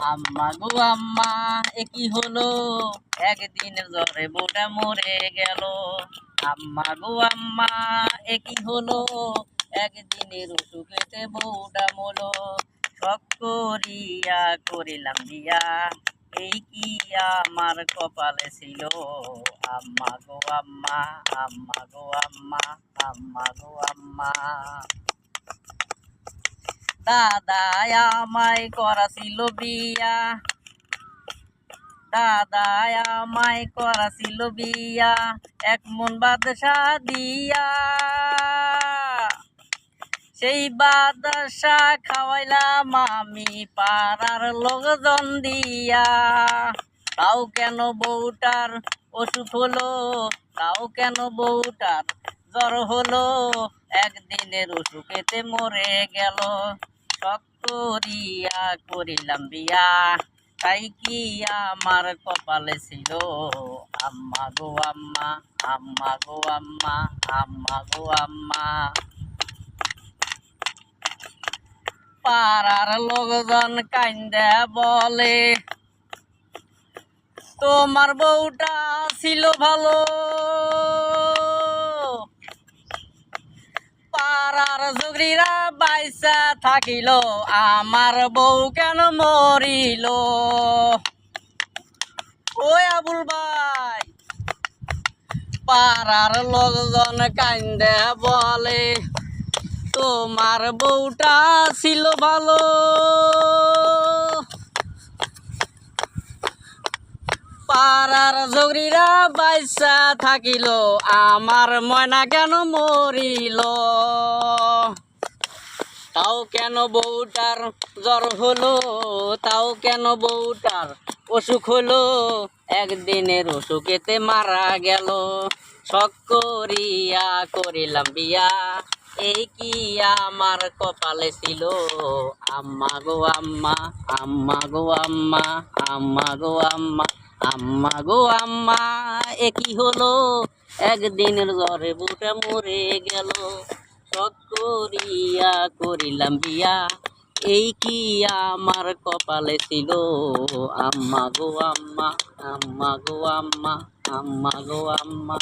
আম্মা গো আম্মা এ কি হলো, একদিনের জ্বরে বউটা মরে গেল। আম্মা গো আম্মা এ কি হলো, একদিনের অসুখেতে বউটা মলো। শখ করিয়া করিলাম বিয়া, এই কি আমার কপালে ছিল। আম্মা গো আম্মা, আম্মা গো আম্মা, আম্মা গো আম্মা। দাদায় আমায় করাছিল বিয়া, দাদায় আমায় করাছিল বিয়া, এক মন বাদশা দিয়া। সেই বাদশা খাওয়াইলাম আমি পাড়ার লোকজন দিয়া। তাও কেন বউটার অসুখ হলো, তাও কেন বউটার জ্বর হলো, একদিনের অসুখেতে মরে গেল। শখ করিয়া করিলাম বিয়া, তাই কি আমার কপালে ছিল। আম্মা গো আম্মা, আম্মা গো আম্মা, আম্মা গো আম্মা। পাড়ার লোকজন কান্দে বলে, তোমার বউটা ছিল ভালো। পাড়ার জুগরিরা বাইসা থাকিল, আমার বউ কেন মরিল। ওই আবুল ভাই, পাড়ার লোকজন কান্দে বলে, তোমার বউটা ছিল ভালো। পাড়ার জগরিরা বাইসা থাকিল, আমার ময়না কেন মরিল। তাও কেন বউটার জ্বর হলো, তাও কেন বউটার অসুখ হলো, একদিনের অসুখেতে মারা গেল। শখ করিয়া করিলাম বিয়া, এই কি আমার কপালে ছিল। আম্মা গো আম্মা, আম্মা গো আম্মা, আম্মা গো আম্মা, আম্মা গো আম্মা এ কি হলো, একদিনের জ্বরে বউটা মরে গেল। শখ করিয়া করিলাম বিয়া, এই কি আমার কপালে ছিল। আম্মা গো আম্মা, আম্মা গো আম্মা, আম্মা গো আম্মা।